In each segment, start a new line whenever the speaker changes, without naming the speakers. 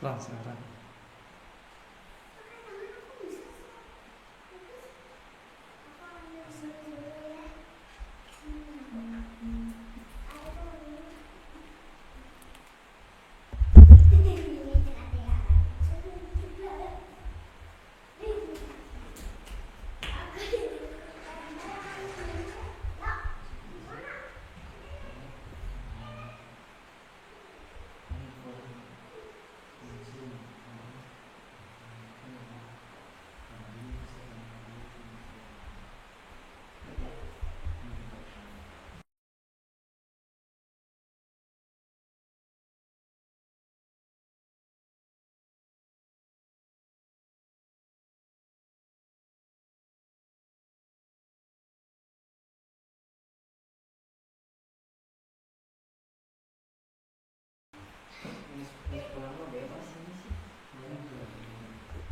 Sekarang.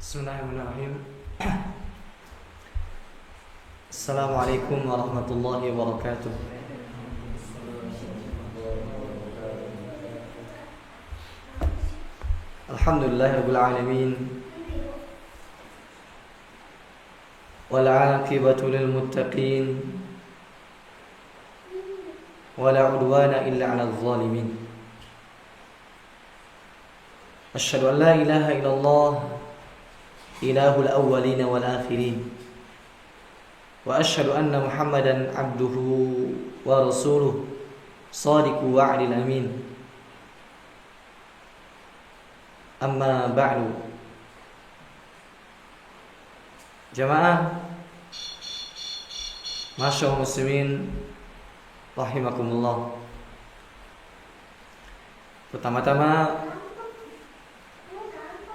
Bismillahirrahmanirrahim. Assalamualaikum warahmatullahi wabarakatuh. Alhamdulillahirabbil alamin. Wal 'aqibatu lil muttaqin. Wala 'udwana illa 'alal zalimin. Asyhadu an la ilaha illallah ilahul awwalin wal akhirin. Wa asyhadu anna Muhammadan abduhu wa rasuluh shadiqul wa'dil amin. Amma ba'du. Jamaah masyaallah muslimin rahimakumullah. Pertama-tama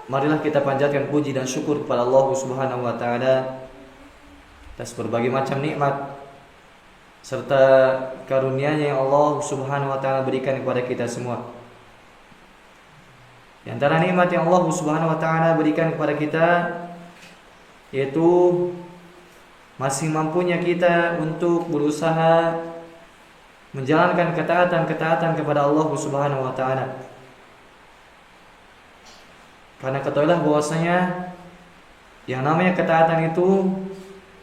marilah kita panjatkan puji dan syukur kepada Allah Subhanahu wa taala atas berbagai macam nikmat serta karunia-Nya yang Allah Subhanahu wa taala berikan kepada kita semua. Di antara nikmat yang Allah Subhanahu wa taala berikan kepada kita yaitu masih mampunya kita untuk berusaha menjalankan ketaatan-ketaatan kepada Allah Subhanahu wa taala. Karena ketahuilah bahwasanya yang namanya ketaatan itu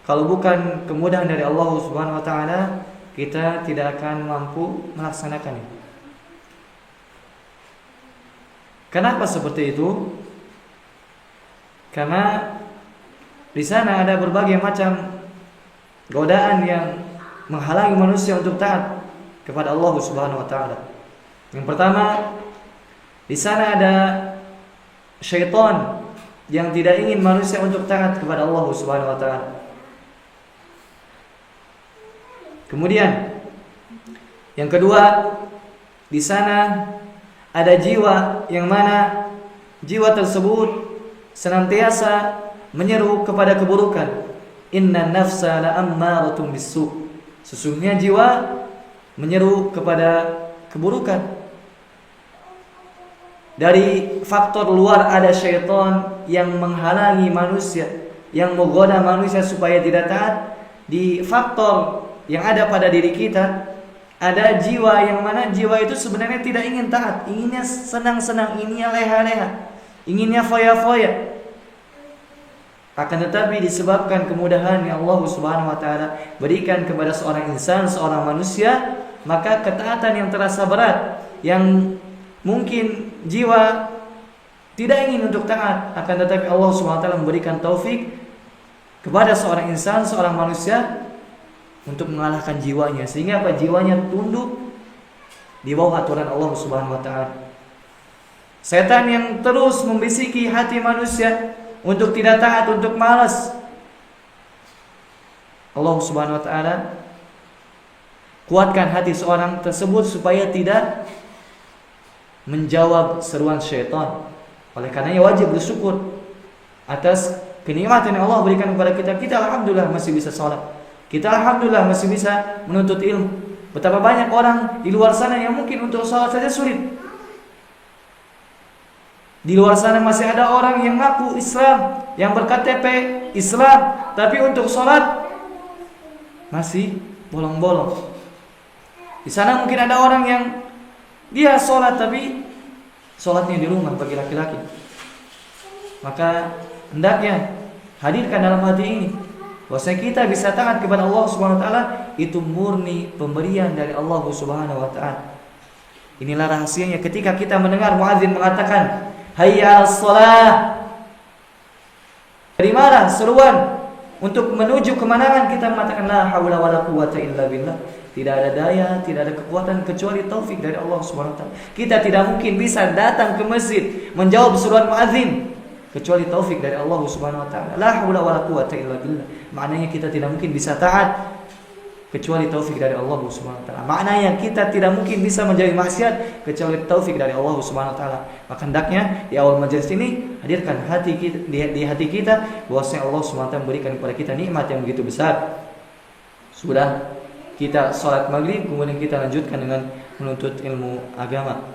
kalau bukan kemudahan dari Allah Subhanahu wa taala, kita tidak akan mampu melaksanakannya. Kenapa seperti itu? Karena di sana ada berbagai macam godaan yang menghalangi manusia untuk taat kepada Allah Subhanahu wa taala. Yang pertama, di sana ada syaitan yang tidak ingin manusia untuk taat kepada Allah Subhanahu wa taala. Kemudian yang kedua, di sana ada jiwa yang mana jiwa tersebut senantiasa menyeru kepada keburukan. Inna nafsa la'ammaratun bis-su'. Sesungguhnya jiwa menyeru kepada keburukan. Dari faktor luar ada syaitan yang menghalangi manusia, yang menggoda manusia supaya tidak taat. Di faktor yang ada pada diri kita ada jiwa yang mana jiwa itu sebenarnya tidak ingin taat, inginnya senang-senang, inginnya leha-leha, inginnya foya-foya. Akan tetapi disebabkan kemudahan yang Allah Subhanahu wa taala berikan kepada seorang insan, seorang manusia, maka ketaatan yang terasa berat, yang mungkin jiwa tidak ingin untuk taat, akan tetapi Allah SWT memberikan taufik kepada seorang insan, seorang manusia untuk mengalahkan jiwanya, sehingga apa? Jiwanya tunduk di bawah aturan Allah Subhanahu wa taala. Setan yang terus membisiki hati manusia untuk tidak taat, untuk malas, Allah Subhanahu wa taala kuatkan hati seorang tersebut supaya tidak menjawab seruan syaitan. Oleh karenanya wajib bersyukur atas kenikmatan yang Allah berikan kepada kita. Kita alhamdulillah masih bisa sholat, kita alhamdulillah masih bisa menuntut ilmu. Betapa banyak orang di luar sana yang mungkin untuk sholat saja sulit. Di luar sana masih ada orang yang ngaku Islam, yang berKTP Islam, tapi untuk sholat masih bolong-bolong. Di sana mungkin ada orang yang dia sholat tapi sholatnya di rumah bagi laki-laki. Maka hendaknya hadirkan dalam hati ini bahwasanya kita bisa taat kepada Allah Subhanahu wa taala itu murni pemberian dari Allah Subhanahu wa taala. Inilah rahasianya ketika kita mendengar muadzin mengatakan hayya 'alas shalah. Dari mana seruan untuk menuju kemenangan kita mengatakan la haula wala quwata illa billah. Tidak ada daya, tidak ada kekuatan kecuali taufik dari Allah Subhanahu wa taala. Kita tidak mungkin bisa datang ke masjid menjawab seruan muadzin kecuali taufik dari Allah Subhanahu wa taala. La haula wala quwata illa billah. Maknanya kita tidak mungkin bisa taat kecuali taufik dari Allah Subhanahu wa taala. Maknanya kita tidak mungkin bisa menjauhi maksiat kecuali taufik dari Allah Subhanahu wa taala. Maka hendaknya di awal majelis ini hadirkan hati kita, di hati kita bahwasanya Allah Subhanahu wa taala memberikan kepada kita nikmat yang begitu besar. Sudah kita sholat maghrib, kemudian kita lanjutkan dengan menuntut ilmu agama.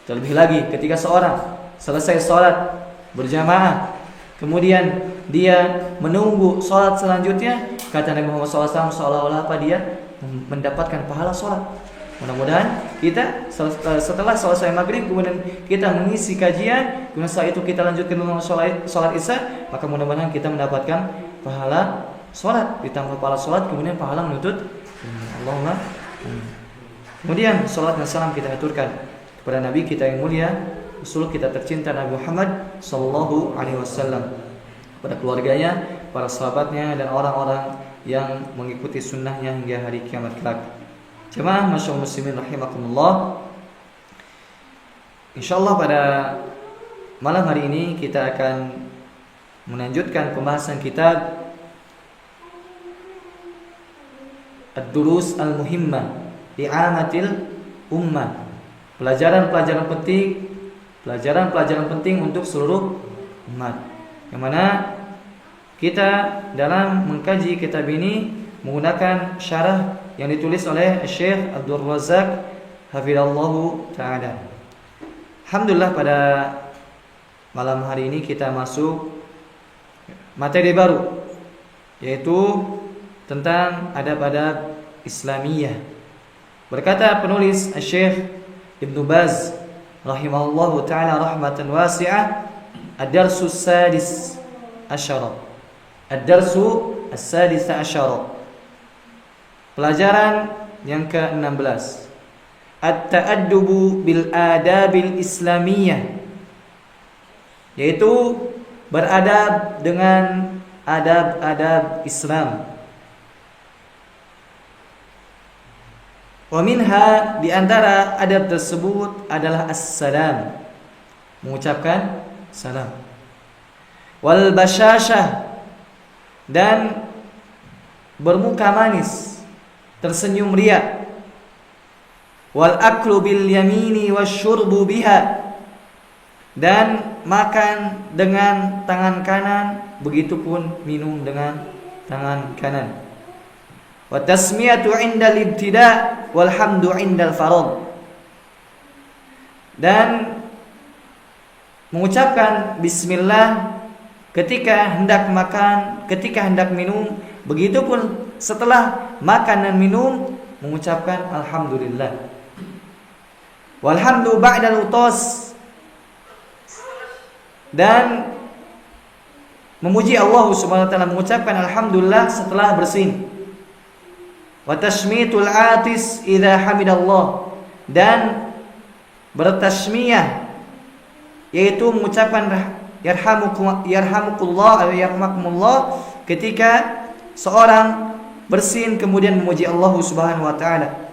Terlebih lagi ketika seorang selesai sholat berjamaah, kemudian dia menunggu sholat selanjutnya, kata Nabi Muhammad SAW, seolah-olah apa dia mendapatkan pahala sholat. Mudah-mudahan kita setelah selesai maghrib, kemudian kita mengisi kajian, kemudian setelah itu kita lanjutkan dengan sholat isya, maka mudah-mudahan kita mendapatkan pahala sholat, ditambah pahala sholat, kemudian pahala menuntut Allahumma. Kemudian sholat dan salam kita aturkan kepada Nabi kita yang mulia, Rasul kita tercinta Nabi Muhammad sallallahu alaihi wasallam, kepada keluarganya, para sahabatnya, dan orang-orang yang mengikuti sunnahnya hingga hari kiamat kelak. Jemaah masyaallah muslimin rahimakumullah. Insyaallah pada malam hari ini kita akan melanjutkan pembahasan kitab Ad-Durus Al-Muhimmah Li'amatil Ummah. Pelajaran-pelajaran penting untuk seluruh umat. Yang mana kita dalam mengkaji kitab ini menggunakan syarah yang ditulis oleh Syekh Abdul Razak hafizallahu taala. Alhamdulillah pada malam hari ini kita masuk materi baru, yaitu tentang adab-adab Islamiyah. Berkata penulis Syekh Ibnu Baz rahimahullahu taala rahmatan wasi'ah, ad-darsu as-sadis asyara. Ad-darsu as-sadis asyara. Pelajaran yang ke-16. At-ta'addubu bil adabil islamiyah, yaitu beradab dengan adab-adab Islam. Wa minha, di antara adab tersebut adalah as-salam, mengucapkan salam. Wal basyashah, dan bermuka manis, tersenyum ria. Wal aklu bil yamini wasyurbu biha, dan makan dengan tangan kanan, begitupun minum dengan tangan kanan. Wa tasmiyatu 'indal ibtida' wal hamdu 'indal farad, dan mengucapkan bismillah ketika hendak makan, ketika hendak minum, begitupun setelah makan dan minum mengucapkan alhamdulillah. Walhamdu ba'dal utas, dan memuji Allah Subhanahu wa taala, mengucapkan alhamdulillah setelah bersin. Wa tashmitul atis idza hamidallah, dan bertasmiyah, yaitu mengucapkan yarhamukullah atau yarhamakumullah ketika seorang bersin kemudian memuji Allah Subhanahu wa taala.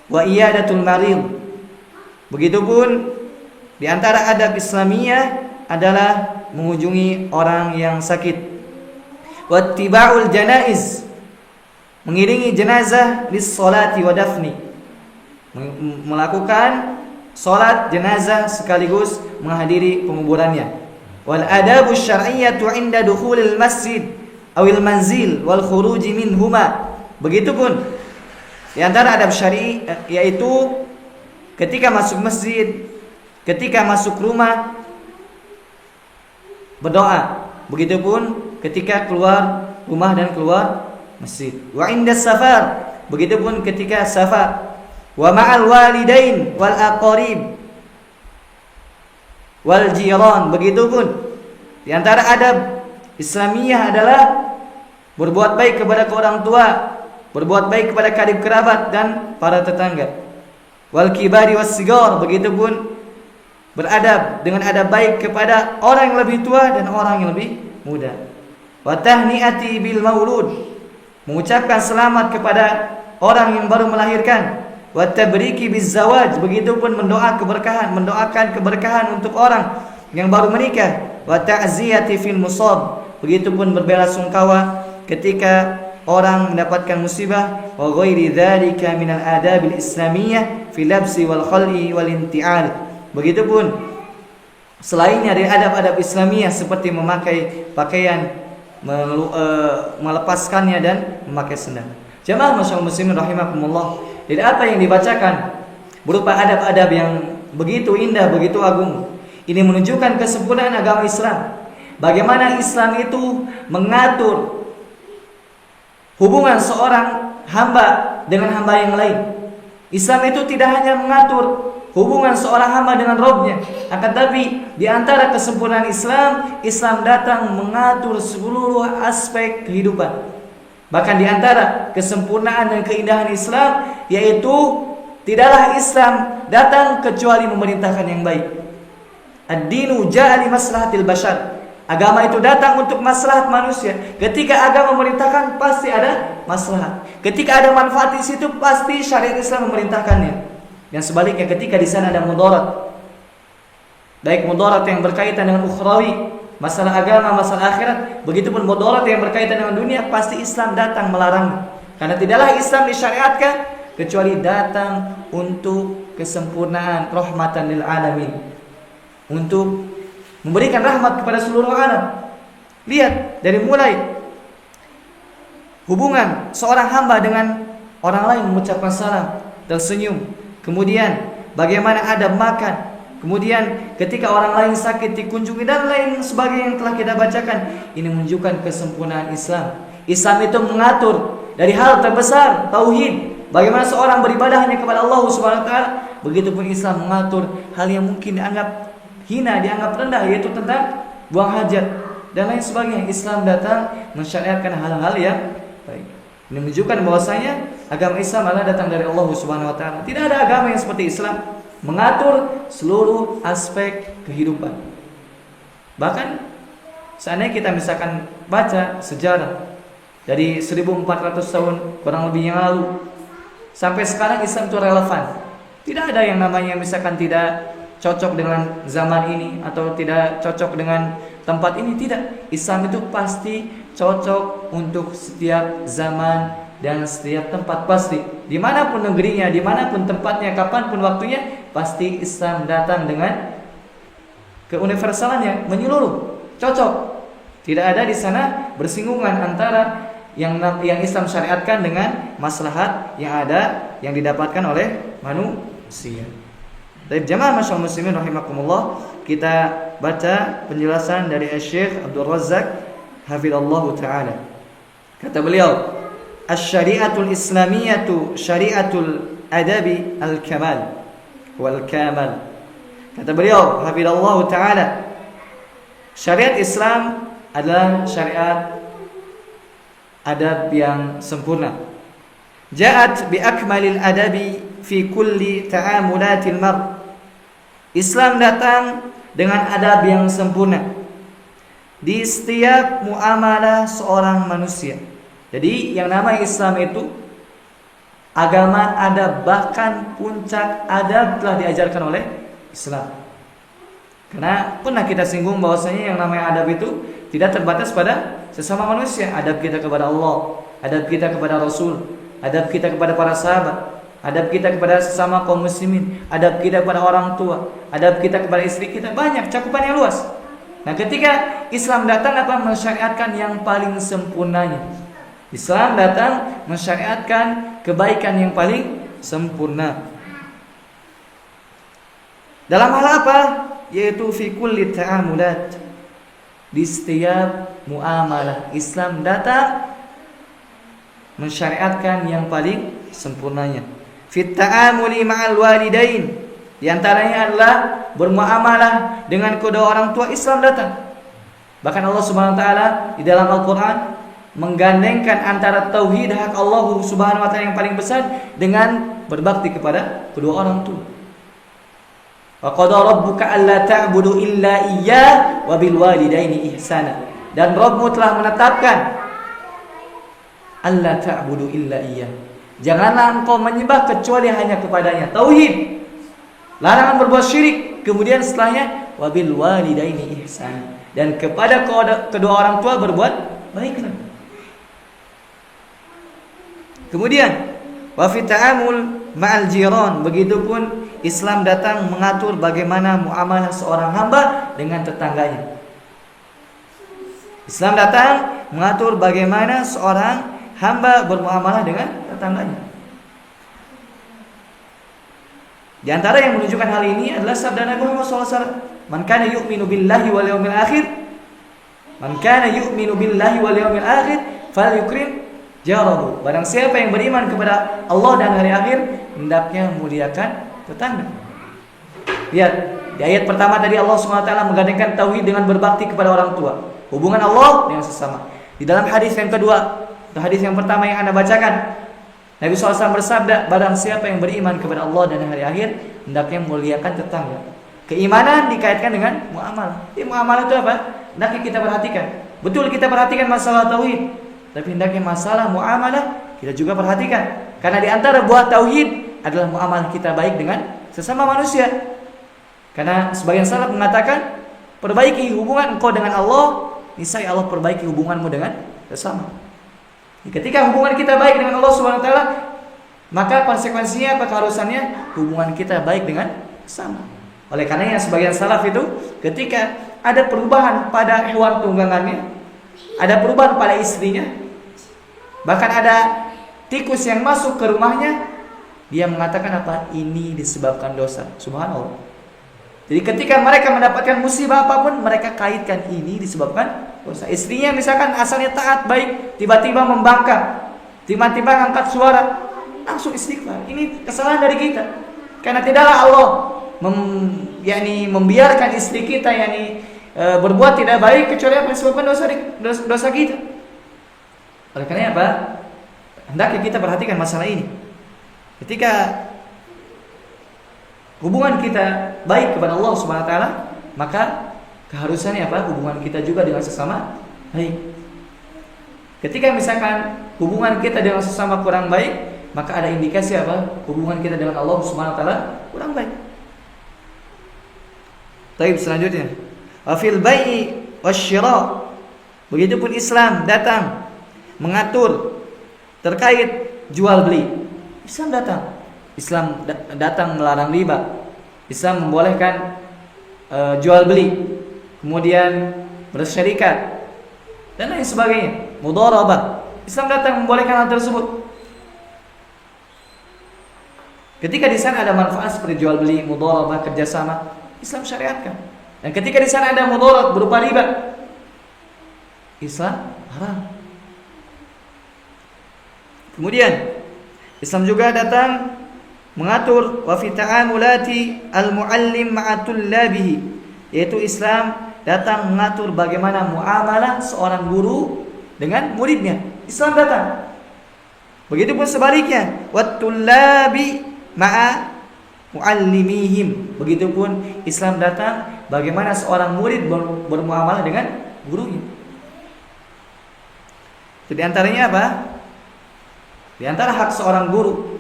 Wa iyadatul marid, begitupun di antara adab Islamiyah adalah mengunjungi orang yang sakit. Wa ittiba'ul janaiz, mengiringi jenazah lis salati wa dafni, melakukan salat jenazah sekaligus menghadiri penguburannya. Wal adabu syar'iyyatu 'inda dukhulil masjid awil manzil wal khuruji minhuma, begitupun di antara adab syar'i yaitu ketika masuk masjid, ketika masuk rumah berdoa, begitupun ketika keluar rumah dan keluar masjid. Wa 'inda safar, begitupun ketika safar. Wa ma'al walidain wal aqarib, wal jiran. Begitupun di antara adab Islamiyah adalah berbuat baik kepada orang tua, berbuat baik kepada karib kerabat dan para tetangga. Wal kibari was sigar. Begitupun beradab dengan adab baik kepada orang yang lebih tua dan orang yang lebih muda. Wa tahniati bil maulud. Mengucapkan selamat kepada orang yang baru melahirkan. Wa tabriki biz zawaj. Begitupun mendoakan keberkahan untuk orang yang baru menikah. Wa ta'ziyati fil musab. Begitupun berbelasungkawa ketika orang mendapatkan musibah. Wa ghairi dzalika minal adabil islamiyah fil labsi wal khal'i wal inti'al. Begitupun selainnya dari adab-adab Islamiyah seperti memakai pakaian, melepaskannya dan memakai sendal. Jamaah masyaallah muslimin rahimakumullah. Dari apa yang dibacakan berupa adab-adab yang begitu indah, begitu agung, ini menunjukkan kesempurnaan agama Islam. Bagaimana Islam itu mengatur hubungan seorang hamba dengan hamba yang lain. Islam itu tidak hanya mengatur hubungan seorang hamba dengan Rabb-nya, akan tapi di antara kesempurnaan Islam, Islam datang mengatur seluruh aspek kehidupan. Bahkan di antara kesempurnaan dan keindahan Islam, yaitu tidaklah Islam datang kecuali memerintahkan yang baik. Ad-dinu ja'a li maslahatil bashar. Agama itu datang untuk maslahat manusia. Ketika agama memerintahkan, pasti ada maslahat. Ketika ada manfaat di situ, pasti syariat Islam memerintahkannya. Yang sebaliknya ketika di sana ada mudarat, baik mudarat yang berkaitan dengan ukhrawi, masalah agama, masalah akhirat, begitupun mudarat yang berkaitan dengan dunia, pasti Islam datang melarang. Karena tidaklah Islam disyariatkan kecuali datang untuk kesempurnaan, rahmatan lil alamin, untuk memberikan rahmat kepada seluruh alam. Lihat dari mulai hubungan seorang hamba dengan orang lain, mengucapkan salam, tersenyum, kemudian bagaimana adab makan, kemudian ketika orang lain sakit dikunjungi dan lain sebagainya yang telah kita bacakan. Ini menunjukkan kesempurnaan Islam. Islam itu mengatur dari hal terbesar tauhid, bagaimana seorang beribadah hanya kepada Allah Subhanahu wa taala. Begitupun Islam mengatur hal yang mungkin dianggap hina, dianggap rendah, yaitu tentang buang hajat dan lain sebagainya. Islam datang mensyariatkan hal-hal yang baik. Ini menunjukkan bahwasanya agama Islam adalah datang dari Allah Subhanahu wa taala. Tidak ada agama yang seperti Islam mengatur seluruh aspek kehidupan. Bahkan seandainya kita misalkan baca sejarah dari 1400 tahun kurang lebih yang lalu sampai sekarang, Islam itu relevan. Tidak ada yang namanya misalkan tidak cocok dengan zaman ini atau tidak cocok dengan tempat ini. Tidak. Islam itu pasti cocok untuk setiap zaman dan setiap tempat. Pasti dimanapun negerinya, dimanapun tempatnya, kapanpun waktunya, pasti Islam datang dengan keuniversalannya, menyeluruh, cocok. Tidak ada di sana bersinggungan antara yang Islam syariatkan dengan maslahat yang ada, yang didapatkan oleh manusia. Dari jamaah masyaallah muslimin rahimakumullah, kita baca penjelasan dari Syekh Abdul Razzaq hafizallahu taala. Kata beliau, "Asy-syari'atul islamiyatu syari'atul adabi al-kamal wal kamal." Kata beliau hafizallahu taala, syariat Islam adalah syariat adab yang sempurna. Ja'at bi akmalil adabi fi kulli ta'amulatil mar. Islam datang dengan adab yang sempurna di setiap muamalah seorang manusia. Jadi yang namanya Islam itu agama adab, bahkan puncak adab telah diajarkan oleh Islam. Karena pernah kita singgung bahwasanya yang namanya adab itu tidak terbatas pada sesama manusia. Adab kita kepada Allah, adab kita kepada Rasul, adab kita kepada para sahabat, adab kita kepada sesama kaum muslimin, adab kita kepada orang tua, adab kita kepada istri kita. Banyak, cakupannya luas. Nah, ketika Islam datang mensyariatkan yang paling sempurnanya. Islam datang mensyariatkan kebaikan yang paling sempurna. Dalam hal apa? Yaitu fi kulli ta'amulat. Di setiap muamalah Islam datang mensyariatkan yang paling sempurnanya. Fit ta'amuli ma'al walidain. Di Di antaranya adalah bermuamalah dengan kedua orang tua. Islam datang. Bahkan Allah Subhanahu wa taala di dalam Al-Qur'an menggandengkan antara tauhid hak Allah Subhanahu wa taala yang paling besar dengan berbakti kepada kedua orang tua. Wa qada rabbuka alla ta'budu illa iyyah wa bil walidaini ihsana. Dan Rabbmu telah menetapkan alla ta'budu illa iyyah. Janganlah engkau menyembah kecuali hanya kepadanya. Tauhid. Larangan berbuat syirik. Kemudian setelahnya wa bil walidaini ihsana. Dan kepada kedua orang tua berbuat baiklah. Kemudian wa fi ta'amul ma'al jiran, begitupun Islam datang mengatur bagaimana muamalah seorang hamba dengan tetangganya. Islam datang mengatur bagaimana seorang hamba bermuamalah dengan tetangganya. Di antara yang menunjukkan hal ini adalah sabda Nabi Muhammad SAW, "Man kana yu'minu billahi wal yawmil akhir, man kana yu'minu billahi wal yawmil akhir falyukrim jarahu." Barang siapa yang beriman kepada Allah dan hari akhir, hendaknya muliakan tetangga. Lihat, di ayat pertama tadi Allah SWT menggandengkan tauhid dengan berbakti kepada orang tua, hubungan Allah dengan sesama. Di dalam hadis yang kedua, atau hadis yang pertama yang Anda bacakan, Nabi SAW bersabda, barang siapa yang beriman kepada Allah dan hari akhir, hendaknya muliakan tetangga. Keimanan dikaitkan dengan muamalah. Jadi muamalah itu apa? Hendaknya kita perhatikan. Betul kita perhatikan masalah tauhid, tapi hendaknya masalah muamalah kita juga perhatikan. Karena di antara buah tauhid adalah muamalah kita baik dengan sesama manusia. Karena sebagian salaf mengatakan, perbaiki hubungan engkau dengan Allah, niscaya Allah perbaiki hubunganmu dengan sesama. Ketika hubungan kita baik dengan Allah Subhanahu wa taala, maka konsekuensinya apa, keharusannya hubungan kita baik dengan sesama. Oleh karenanya sebagian salaf itu ketika ada perubahan pada hewan tunggangannya, ada perubahan pada istrinya, bahkan ada tikus yang masuk ke rumahnya, dia mengatakan apa? Ini disebabkan dosa. Subhanallah. Jadi ketika mereka mendapatkan musibah apapun, mereka kaitkan ini disebabkan dosa. Istrinya misalkan asalnya taat baik, tiba-tiba membangkang, tiba-tiba angkat suara, langsung istighfar. Ini kesalahan dari kita. Karena tidaklah Allah membiarkan istri kita berbuat tidak baik kecuali apa disebabkan dosa kita. Oleh karena apa? Hendaknya kita perhatikan masalah ini. Ketika hubungan kita baik kepada Allah Subhanahu wa taala, maka keharusannya apa? Hubungan kita juga dengan sesama baik. Ketika misalkan hubungan kita dengan sesama kurang baik, maka ada indikasi apa? Hubungan kita dengan Allah Subhanahu wa taala kurang baik. Baik, selanjutnya, wa fil bai'i wasyira. Begitupun Islam datang mengatur terkait jual beli. Islam datang melarang riba. Islam membolehkan jual beli, kemudian bersyarikat dan lain sebagainya, mudharabah. Islam datang membolehkan hal tersebut. Ketika di sana ada manfaat seperti jual beli, mudharabah, kerjasama, Islam syariatkan. Dan ketika di sana ada mudarat berupa riba, Islam haram. Kemudian Islam juga datang mengatur wa fi ta'amulati al-muallim ma'a tullabihi, yaitu Islam datang mengatur bagaimana muamalah seorang guru dengan muridnya. Islam datang. Begitupun sebaliknya, wat tullabi ma'a muallimihim. Begitupun Islam datang bagaimana seorang murid bermuamalah dengan gurunya. Jadi antaranya apa? Di antara hak seorang guru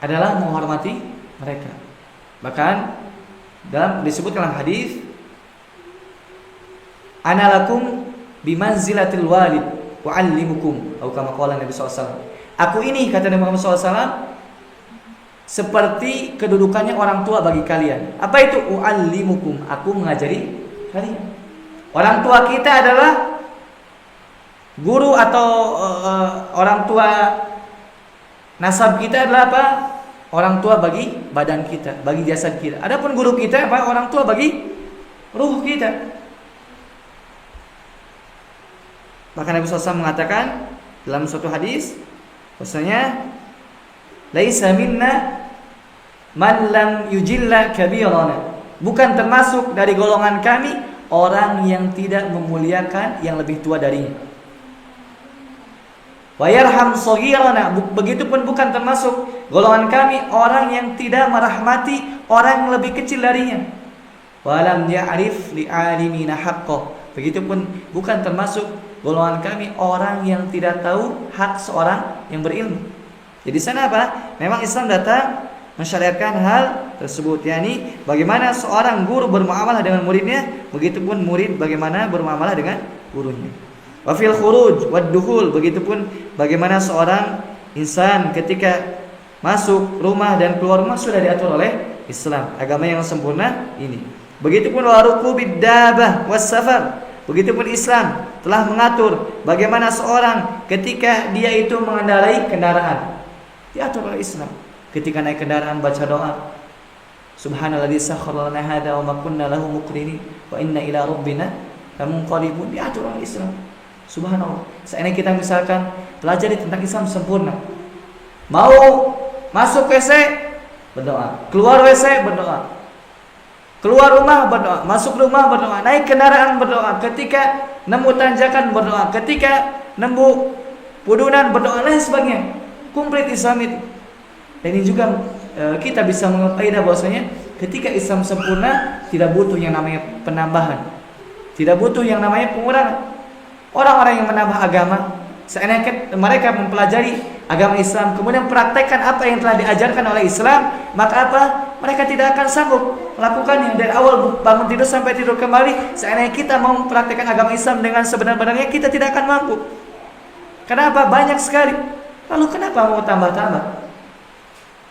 adalah menghormati mereka. Bahkan disebut dalam hadis, ana lakum bimanzilatil walid wa 'allimukum, atau kama qala Nabi SAW. Aku ini, kata Nabi Muhammad SAW, seperti kedudukannya orang tua bagi kalian. Apa itu? U'allimukum, aku mengajari kalian. Orang tua kita adalah guru atau orang tua nasab kita adalah apa? Orang tua bagi badan kita, bagi jasad kita. Adapun guru kita apa? Orang tua bagi ruh kita. Bahkan Nabi SAW mengatakan dalam suatu hadis, bahwasanya laisa minna man lam yujilla kabirana. Bukan termasuk dari golongan kami orang yang tidak memuliakan yang lebih tua darinya. Wa yarham saghirana. Begitupun bukan termasuk golongan kami orang yang tidak merahmati orang yang lebih kecil darinya. Wa lam ya'rif li'alimina haqqah. Begitupun bukan termasuk golongan kami orang yang tidak tahu hak seorang yang berilmu. Jadi sana apa? Memang Islam datang mensyariatkan hal tersebut, yakni bagaimana seorang guru bermuamalah dengan muridnya, begitupun murid bagaimana bermuamalah dengan gurunya. Wa fil khuruj wad dukhul, begitupun bagaimana seorang insan ketika masuk rumah dan keluar rumah sudah diatur oleh Islam, agama yang sempurna ini. Begitupun wa rukubid dabah was safar, begitupun Islam telah mengatur bagaimana seorang ketika dia itu mengendarai kendaraan, diatur oleh Islam. Ketika naik kendaraan baca doa, Subhanalladzi sakhkhara lana hadza wa ma kunna lahu muqrinin wa inna ila rabbina lamunqalibun, diatur oleh Islam. Subhanallah. Seandainya kita misalkan pelajari tentang Islam sempurna, mau masuk WC berdoa, keluar WC berdoa, keluar rumah berdoa, masuk rumah berdoa, naik kendaraan berdoa, ketika nemu tanjakan berdoa, ketika nemu pudunan berdoa, lain sebagainya. Komplit Islam itu. Dan ini juga kita bisa mengapaida bahwasanya ketika Islam sempurna tidak butuh yang namanya penambahan, tidak butuh yang namanya pengurangan. Orang-orang yang menambah agama, seandainya mereka mempelajari agama Islam kemudian praktekkan apa yang telah diajarkan oleh Islam, maka apa? Mereka tidak akan sanggup melakukannya dari awal bangun tidur sampai tidur kembali. Seandainya kita mau mempraktekkan agama Islam dengan sebenar-benarnya, kita tidak akan mampu. Kenapa? Banyak sekali. Lalu kenapa mau tambah-tambah?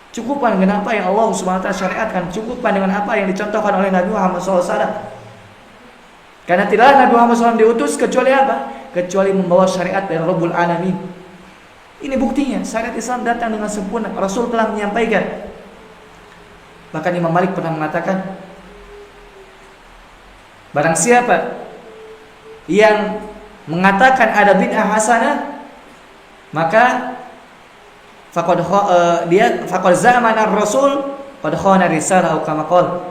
Cukupkan dengan apa yang Allah SWT syariatkan, cukupkan dengan apa yang dicontohkan oleh Nabi Muhammad SAW. Karena tidaklah Nabi Muhammad SAW diutus kecuali apa? Kecuali membawa syariat dari Rabbul Alamin. Ini buktinya, syariat Islam datang dengan sempurna. Rasul telah menyampaikan. Bahkan Imam Malik pernah mengatakan, barang siapa yang mengatakan ada bid'ah hasanah, maka faqad zamana ar-rasul qad khana risalah kama qala.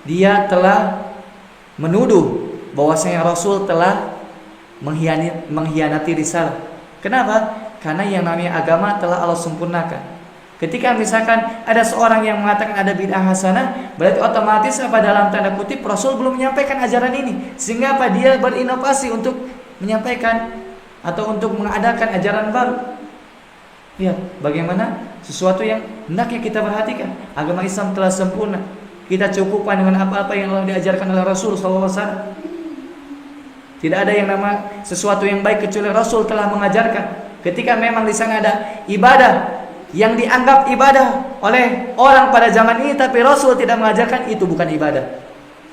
Dia telah menuduh bahwasanya Rasul telah mengkhianati risalah. Kenapa? Karena yang namanya agama telah Allah sempurnakan. Ketika misalkan ada seorang yang mengatakan ada bid'ah hasanah, berarti otomatis apa, dalam tanda kutip Rasul belum menyampaikan ajaran ini, sehingga apa, dia berinovasi untuk menyampaikan atau untuk mengadakan ajaran baru. Lihat bagaimana sesuatu yang hendaknya kita perhatikan. Agama Islam telah sempurna. Kita cukupkan dengan apa-apa yang telah diajarkan oleh Rasul SAW. Tidak ada yang nama sesuatu yang baik kecuali Rasul telah mengajarkan. Ketika memang di sana ada ibadah yang dianggap ibadah oleh orang pada zaman ini, tapi Rasul tidak mengajarkan, itu bukan ibadah.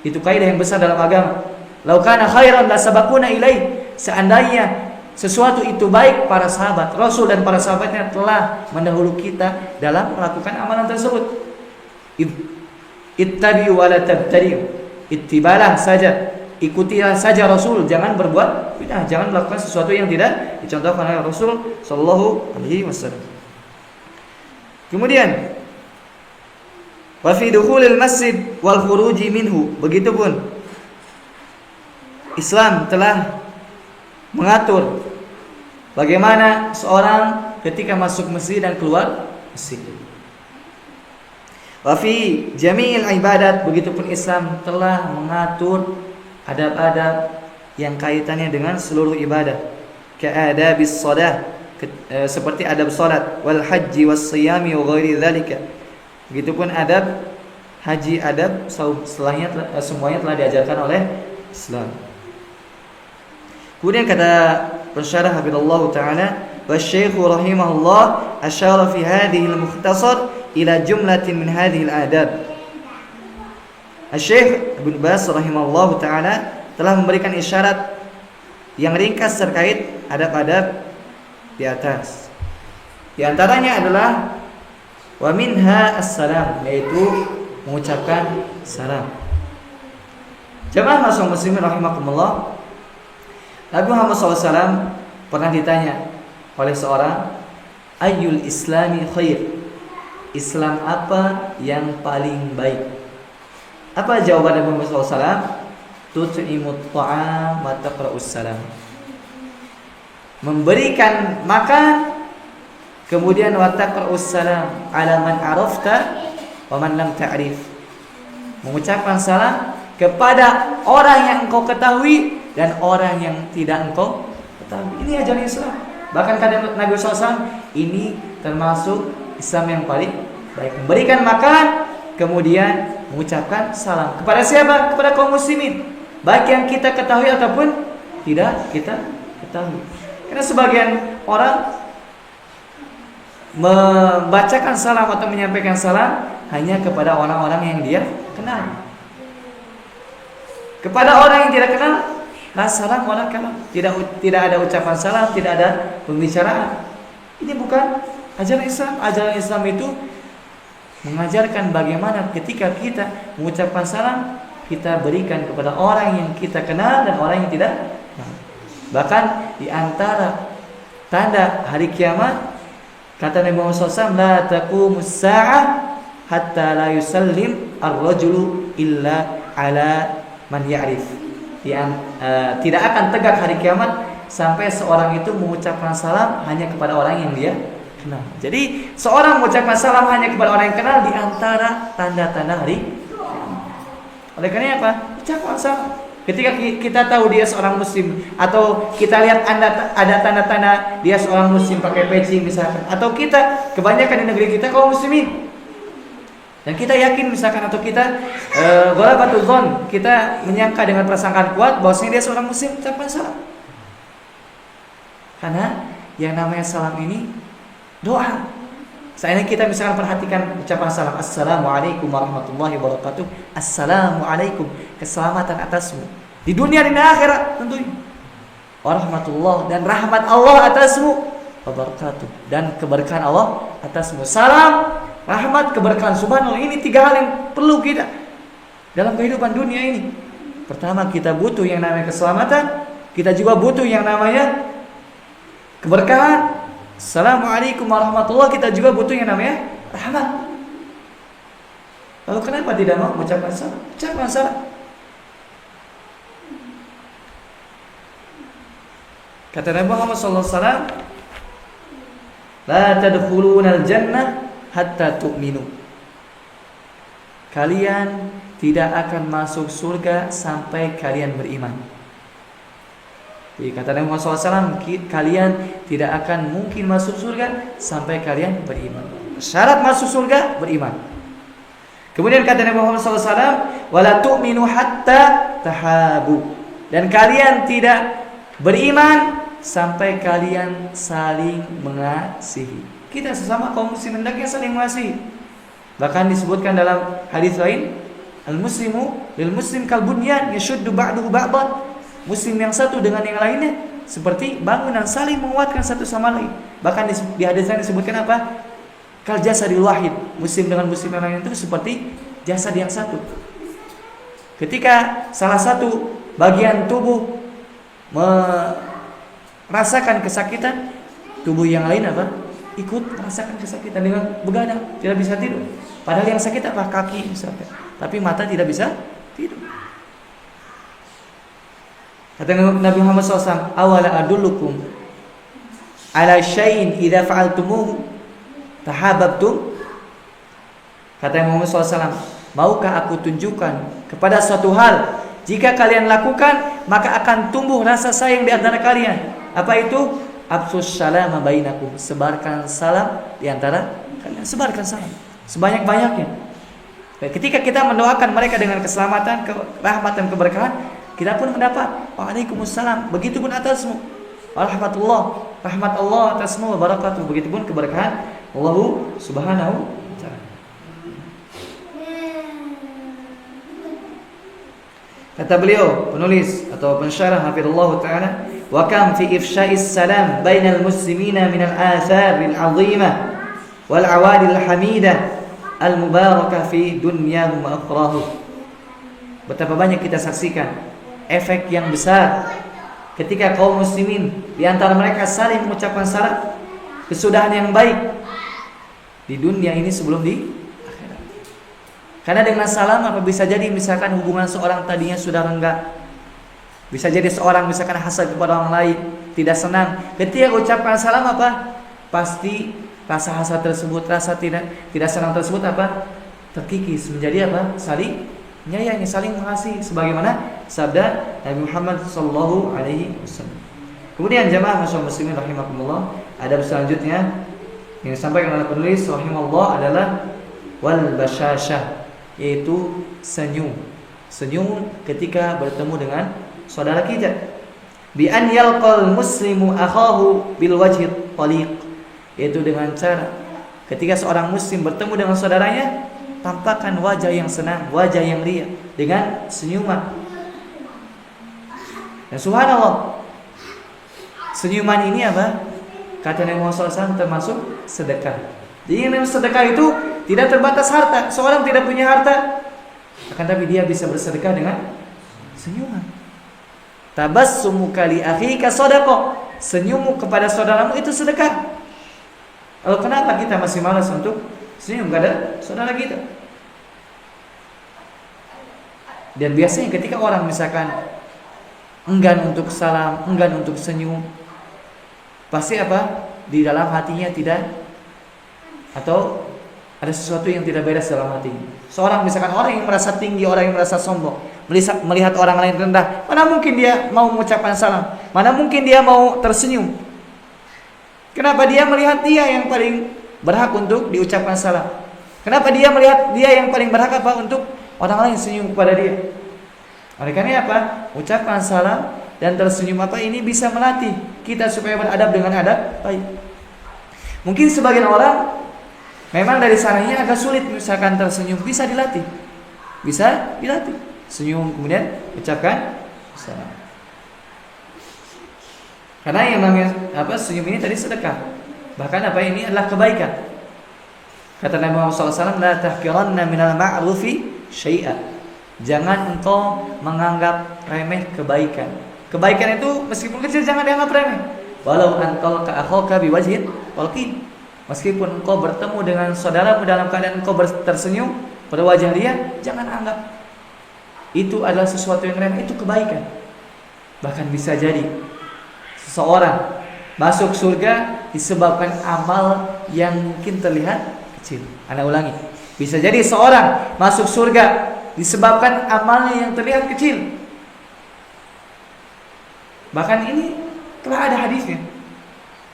Itu kaidah yang besar dalam agama. Lau kana khairan la sabaquna ilaih. Seandainya sesuatu itu baik, para sahabat Rasul dan para sahabatnya telah mendahului kita dalam melakukan amalan tersebut. Ittabi'u wa la tabtadi'u. Ittibalah saja, ikutilah saja Rasul, jangan berbuat bid'ah, jangan melakukan sesuatu yang tidak dicontohkan oleh Rasul sallallahu alaihi wasallam. Kemudian wa fi dukhulil masjid wal khuruji minhu, begitupun Islam telah mengatur bagaimana seorang ketika masuk masjid dan keluar masjid. Wa fi jami'il ibadat, begitupun Islam telah mengatur adab-adab yang kaitannya dengan seluruh ibadah. Ka'adabis shalah, seperti adab salat, wal haji was siyami wa ghairi dzalika. Begitupun adab haji, adab saum, semuanya telah diajarkan oleh Islam. Kemudian kata pensyarah hafizallahu taala, wasy-syaikh rahimahullah asyara fi hadhihi al-mukhtasar ila jumlatin min hadhihi al-adab. Syekh Ibnu Baz rahimahullahu taala telah memberikan isyarat yang ringkas terkait adab-adab di atas. Di antaranya adalah wa minha as-salam, yaitu mengucapkan salam. Jemaah masing muslimin rahimakumullah, Nabi Muhammad SAW pernah ditanya oleh seorang, ayyul islami khair, Islam apa yang paling baik? Apa jawaban Nabi Muhammad SAW? Tut'imut ta'am wa taqra'us salam. Memberikan makan, kemudian wa taqra'us salam ala man arafta wa man lam ta'rif. Mengucapkan salam kepada orang yang engkau ketahui dan orang yang tidak engkau ketahui. Ini ajaran Islam. Bahkan kata Nabi SAW, ini termasuk Islam yang paling baik. Memberikan makan, kemudian mengucapkan salam. Kepada siapa? Kepada kaum muslimin. Baik yang kita ketahui ataupun tidak kita ketahui. Karena sebagian orang membacakan salam atau menyampaikan salam hanya kepada orang-orang yang dia kenal. Kepada orang yang tidak kenal, la salam wala kalam. Tidak ada ucapan salam, tidak ada pembicaraan. Ini bukan ajaran Islam. Ajaran Islam itu mengajarkan bagaimana ketika kita mengucapkan salam, kita berikan kepada orang yang kita kenal dan orang yang tidak kenal. Bahkan di antara tanda hari kiamat, kata Nabi Muhammad SAW, la taqumus sa'ah hatta la yusallim ar-rajulu illa ala man ya'rif. Tidak akan tegak hari kiamat sampai seorang itu mengucapkan salam hanya kepada orang yang dia kenal. Jadi seorang mengucapkan salam hanya kepada orang yang kenal di antara tanda-tanda hari kiamat. Oleh karena apa? Ucapkan salam. Ketika kita tahu dia seorang muslim, atau kita lihat ada tanda-tanda dia seorang muslim pakai peci misalkan, atau kita kebanyakan di negeri kita kaum muslimin, dan kita yakin misalkan, atau kita ghalabatul dzan, kita menyangka dengan prasangkaan kuat bahwasanya dia seorang muslim, ucapkan salam. Karena yang namanya salam ini doa. Seandainya kita misalkan perhatikan ucapan salam, Assalamualaikum warahmatullahi wabarakatuh, Assalamualaikum, keselamatan atasmu di dunia dan di akhirat tentunya, warahmatullah, dan rahmat Allah atasmu, wabarakatuh, dan keberkahan Allah atasmu. Salam, rahmat, keberkahan, subhanallah, ini 3 hal yang perlu kita dalam kehidupan dunia ini. Pertama, kita butuh yang namanya keselamatan, kita juga butuh yang namanya keberkahan. Assalamualaikum warahmatullahi, kita juga butuh yang namanya rahmat. Lalu kenapa tidak mau mengucapkan salam? Ucapkan salam. Kata Nabi Muhammad SAW, la tadkhulunal jannah hatta tu'minu. Kalian tidak akan masuk surga sampai kalian beriman. Jadi kata Nabi Muhammad SAW, kalian tidak akan mungkin masuk surga sampai kalian beriman. Syarat masuk surga, beriman. Kemudian kata Nabi Muhammad SAW, wala tu'minu hatta tahabu. Dan kalian tidak beriman sampai kalian saling mengasihi. Kita sesama kaum muslim hendaknya saling mengasihi. Bahkan disebutkan dalam hadis lain, al-muslimu lil muslim kal bunyan yashuddu ba'duhu ba'dan. Muslim yang satu dengan yang lainnya seperti bangunan, saling menguatkan satu sama lain. Bahkan di hadis lain disebutkan apa? Kal jasadil wahid. Muslim dengan muslim yang lain itu seperti jasad yang satu. Ketika salah satu bagian tubuh merasakan kesakitan, tubuh yang lain apa? Ikut merasakan kesakitan dengan begadang, tidak bisa tidur. Padahal yang sakit apa? Kaki misalkan. Tapi mata tidak bisa tidur. Kata Nabi Muhammad SAW, awala adullukum ala syai'in idza fa'altumuhu tahabbtum. Kata Nabi Muhammad SAW, maukah aku tunjukkan kepada suatu hal, jika kalian lakukan maka akan tumbuh rasa sayang di antara kalian. Apa itu? Absus salama bainakum, sebarkan salam di antara kalian. Sebarkan salam sebanyak-banyaknya. Ketika kita mendoakan mereka dengan keselamatan, kerahmatan, keberkahan, kita pun mendapat waalaikumsalam, begitupun atasmu, warahmatullah, rahmat Allah atasmu, wabarakatuh, begitupun keberkahan Allah subhanahu wa ta'ala. Kata beliau, penulis atau pensyarah hafizallahu ta'ala, wa kam fi ifsya'is salam bainal muslimina minal atharil azimah wal awadil hamidah al mubarakah fi dunyahum wa akhirahum. Betapa banyak kita saksikan efek yang besar ketika kaum muslimin di antara mereka saling mengucapkan salam, kesudahan yang baik, di dunia ini sebelum di akhirat. Karena dengan salam apa bisa jadi misalkan hubungan seorang tadinya sudah renggang, bisa jadi seorang misalkan hasad kepada orang lain, tidak senang, ketika ucapkan salam apa? Pasti rasa hasad tersebut, rasa tidak senang tersebut apa? Terkikis menjadi apa? Saling menyayangi, saling mengasihi, sebagaimana sabda Nabi Muhammad sallallahu alaihi wasallam. Kemudian jamaah muslimin rahimakumullah, adab selanjutnya yang disampaikan oleh penulis rahimahullah adalah wal basyashah, yaitu senyum. Senyum ketika bertemu dengan saudara kita. Bi an yalqal muslimu akhahu bil wajhi taliq, yaitu dengan cara ketika seorang muslim bertemu dengan saudaranya, tampakkan wajah yang senang, wajah yang riang dengan senyuman. Dan subhanallah, senyuman ini apa? Kata Nabi Muhammad SAW termasuk sedekah. Jadi yang sedekah itu tidak terbatas harta. Seorang tidak punya harta, akan tapi dia bisa bersedekah dengan senyuman. Tabassumuka li akhika shadaqah. Senyummu kepada saudaramu itu sedekah. Lalu kenapa kita masih malas untuk senyum kepada saudara kita? Dan biasanya ketika orang misalkan enggan untuk salam, enggan untuk senyum, pasti apa? Di dalam hatinya tidak, atau ada sesuatu yang tidak beres dalam hatinya. Seorang misalkan orang yang merasa tinggi, orang yang merasa sombong, melihat orang lain rendah, mana mungkin dia mau mengucapkan salam? Mana mungkin dia mau tersenyum? Kenapa dia melihat dia yang paling berhak untuk diucapkan salam? Kenapa dia melihat dia yang paling berhak apa untuk orang lain senyum kepada dia? Oleh karena apa? Ucapkan salam dan tersenyum apa ini bisa melatih kita supaya beradab dengan adab baik. Mungkin sebagian orang memang dari sananya agak sulit misalkan tersenyum, bisa dilatih. Bisa dilatih. Senyum kemudian ucapkan salam. Karena yang namanya apa? Senyum ini tadi sedekah. Bahkan apa ini adalah kebaikan. Kata Nabi Muhammad SAW, la tahqiranna minal ma'rufi syai'a. Jangan engkau menganggap remeh kebaikan. Kebaikan itu meskipun kecil jangan dianggap remeh. Walau antal ka'akhaka biwajhin walqin. Meskipun engkau bertemu dengan saudaramu dalam keadaan engkau tersenyum pada wajah dia, jangan anggap itu adalah sesuatu yang remeh, itu kebaikan. Bahkan bisa jadi seseorang masuk surga disebabkan amal yang mungkin terlihat kecil. Anda ulangi, bisa jadi seorang masuk surga disebabkan amalnya yang terlihat kecil. Bahkan ini telah ada hadisnya.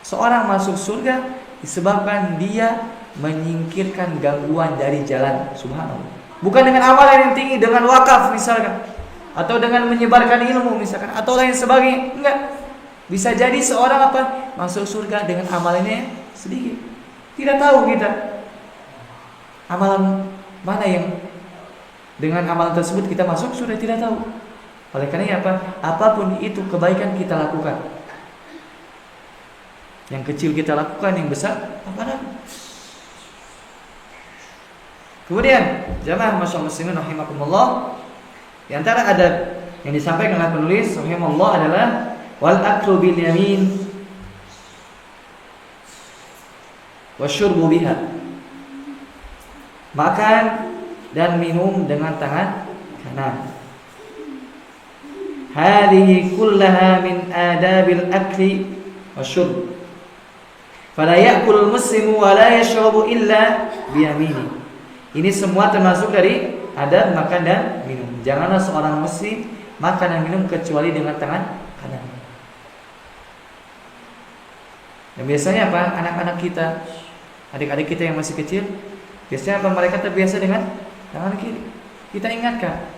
Seorang masuk surga disebabkan dia menyingkirkan gangguan dari jalan. Subhanallah. Bukan dengan amalan yang tinggi, dengan wakaf misalkan, atau dengan menyebarkan ilmu misalkan, atau lain sebagainya. Enggak. Bisa jadi seorang apa? Masuk surga dengan amalannya sedikit. Tidak tahu kita amalan mana yang dengan amalan tersebut kita masuk surga, tidak tahu. Oleh karena apa? Apapun itu kebaikan kita lakukan. Yang kecil kita lakukan, yang besar apa? Kemudian jamaah muslimin rahimakumullah, di antara adab yang disampaikan oleh penulis rahimahullah adalah wal aklu bil yamin wasyurbu biha. Makan dan minum dengan tangan kanan. Hadhihi kullaha min adabil akli wasyurb. Fala ya'kul muslimu wa la yashrabu illa biyamini. Ini semua termasuk dari adab makan dan minum. Janganlah seorang muslim makan dan minum kecuali dengan tangan kanan. Dan biasanya apa? Anak-anak kita, adik-adik kita yang masih kecil, biasanya apa? Mereka terbiasa dengan tangan kiri. Kita ingatkan.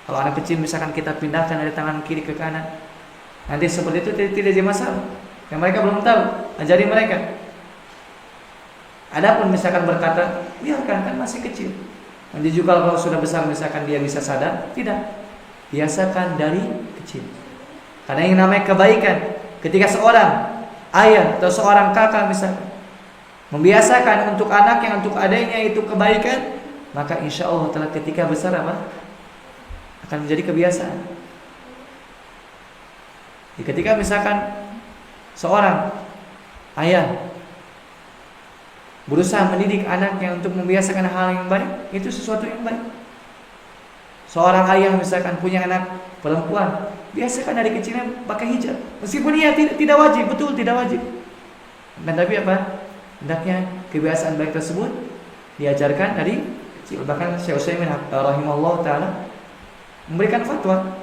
Kalau anak kecil misalkan kita pindahkan dari tangan kiri ke kanan, nanti seperti itu tidak jadi masalah. Yang mereka belum tahu, ajari mereka. Adapun misalkan berkata, biarkan, kan masih kecil. Nanti juga kalau sudah besar misalkan dia bisa sadar, tidak. Biasakan dari kecil. Karena yang namanya kebaikan, ketika seorang ayah atau seorang kakak misalkan membiasakan untuk anaknya, untuk adiknya itu kebaikan, maka insya Allah telah ketika besar apa? Akan menjadi kebiasaan. Jadi ketika misalkan seorang ayah berusaha mendidik anaknya untuk membiasakan hal yang baik, itu sesuatu yang baik. Seorang ayah misalkan punya anak perempuan, biasakan dari kecilnya pakai hijab, meskipun ia tidak wajib, betul tidak wajib. Dan tapi apa? Hendaknya kebiasaan baik tersebut diajarkan dari kecil. Bahkan Syekh Utsaimin rahimahullah taala memberikan fatwa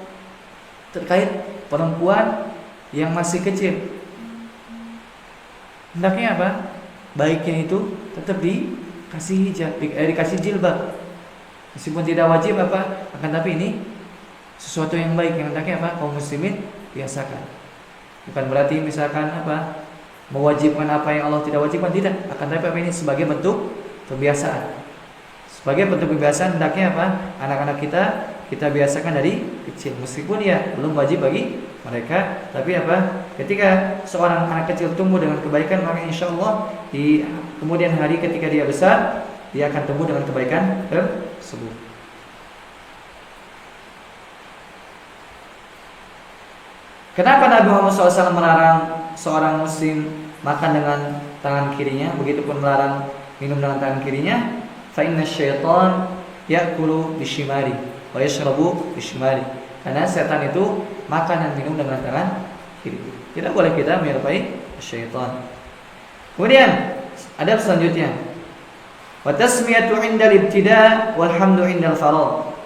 terkait perempuan yang masih kecil. Hendaknya apa? Baiknya itu tetap dikasih hijab, dikasih jilbab. Meskipun tidak wajib apa, akan tapi ini sesuatu yang baik yang hendaknya apa? Kaum muslimin biasakan. Bukan berarti misalkan apa? Mewajibkan apa yang Allah tidak wajibkan, tidak. Akan tapi apa ini sebagai bentuk kebiasaan. Sebagai bentuk kebiasaan hendaknya apa? Anak-anak kita biasakan dari kecil. Meskipun ya belum wajib bagi mereka, tapi apa? Ketika seorang anak kecil tumbuh dengan kebaikan, maka insya Allah di kemudian hari ketika dia besar, dia akan tumbuh dengan kebaikan tersebut. Kenapa Nabi Muhammad SAW melarang seorang muslim makan dengan tangan kirinya, begitupun melarang minum dengan tangan kirinya? Fa inna syaitan ya'kulu bishimali wa yashrabu bishimali. Karena setan itu makan dan minum dengan tangan kiri. Tidak boleh kita menyerupai syaitan. Kemudian adab selanjutnya, wa tasmiyatu 'indal ibtida' walhamdu 'indal farad.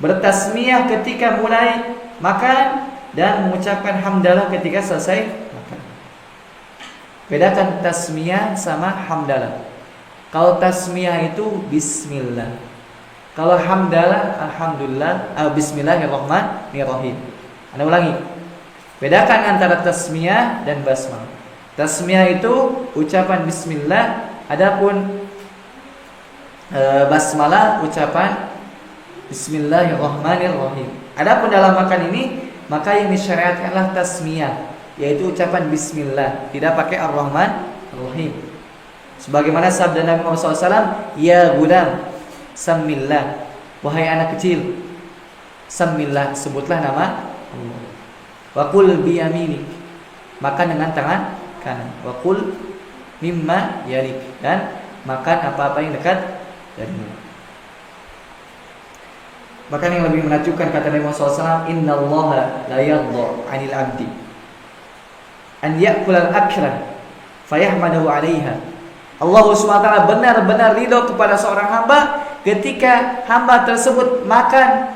Bertasmiyah ketika mulai makan dan mengucapkan hamdalah ketika selesai makan. Bedakan tasmiyah sama hamdalah. Kalau tasmiyah itu bismillah. Kalau hamdalah alhamdulillah, bismillahirrahmanirrahim. Anda ulangi. Bedakan antara tasmiyah dan basmalah. Tasmiyah itu ucapan bismillah, adapun basmalah ucapan bismillahirrahmanirrahim. Adapun dalam makan ini, maka yang disyariatkanlah tasmiyah, yaitu ucapan bismillah, tidak pakai ar-rahman-ar-rahim. Sebagaimana sabda Nabi Muhammad SAW, ya gulam, sammillah, wahai anak kecil, sammillah, sebutlah nama Allah. Wa qul bi yaminik, makan dengan tangan kanan. Wa qul mimma yalik, dan makan apa-apa yang dekat darimu. Bahkan yang lebih menakjubkan kata Nabi Muhammad SAW, innallaha la yardha 'anil 'abdi an ya'kula al-akra fayahmadahu 'alaiha. Allah SWT benar-benar ridho kepada seorang hamba ketika hamba tersebut makan,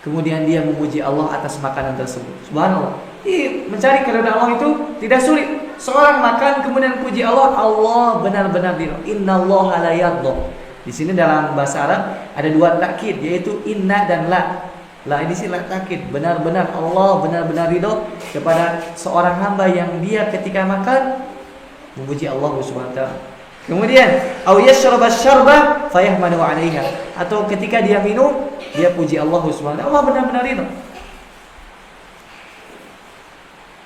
kemudian dia memuji Allah atas makanan tersebut. Subhanallah. Mencari keridhaan Allah itu tidak sulit. Seorang makan kemudian puji Allah, Allah benar-benar ridho. Innallaha la yardha. Di sini dalam bahasa Arab ada dua takkid, yaitu inna dan la. La ini sih la takkid, benar-benar Allah benar-benar ridho kepada seorang hamba yang dia ketika makan memuji Allah Subhanahu wa taala. Kemudian au yashraba syarba fayahmadu 'alaiha, atau ketika dia minum dia puji Allah Subhanahu wa taala. Allah benar-benar ridho.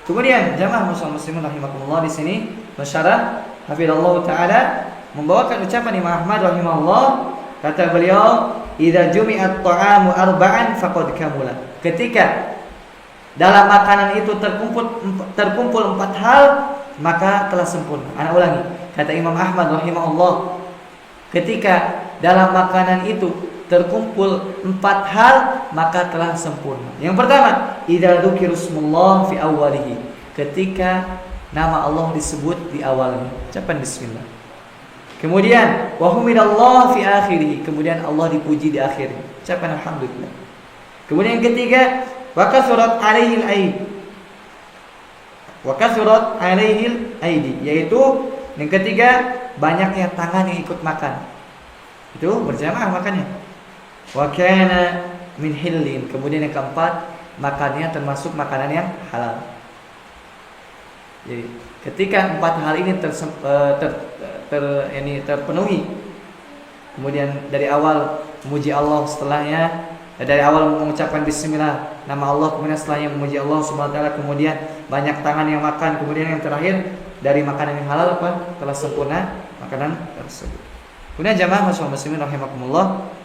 Kemudian jamaah muslimin rahimakumullah, di sini masyarah hafizallahu taala membawakan ucapan Imam Ahmad rahimahullah. Kata beliau, idza jumi'at ta'amu arba'an faqad kamula. Ketika dalam makanan itu terkumpul 4 hal, maka telah sempurna. Ana ulangi. Kata Imam Ahmad rahimahullah, ketika dalam makanan itu terkumpul 4 hal, maka telah sempurna. Yang pertama, idza dzukirusmullah fi awwalihi. Ketika nama Allah disebut di awalnya, ucapan bismillah. Kemudian wa humidallah fi akhirih, kemudian Allah dipuji di akhirnya, ucapan alhamdulillah. Kemudian yang ketiga, wa kathurat alaihil aid. Wa kathurat alaihil aidi, yaitu yang ketiga, banyaknya tangan yang ikut makan. Itu berjamaah makannya. Wa kana min hillin, kemudian yang keempat, makannya termasuk makanan yang halal. Jadi ketika 4 hal ini terpenuhi, kemudian dari awal memuji Allah, setelahnya dari awal mengucapkan bismillah nama Allah, kemudian setelahnya memuji Allah Subhanahu wa taala, kemudian banyak tangan yang makan, kemudian yang terakhir dari makanan yang halal, apa? Telah sempurna makanan tersebut. Kemudian jamaah muslimin rahimakumullah,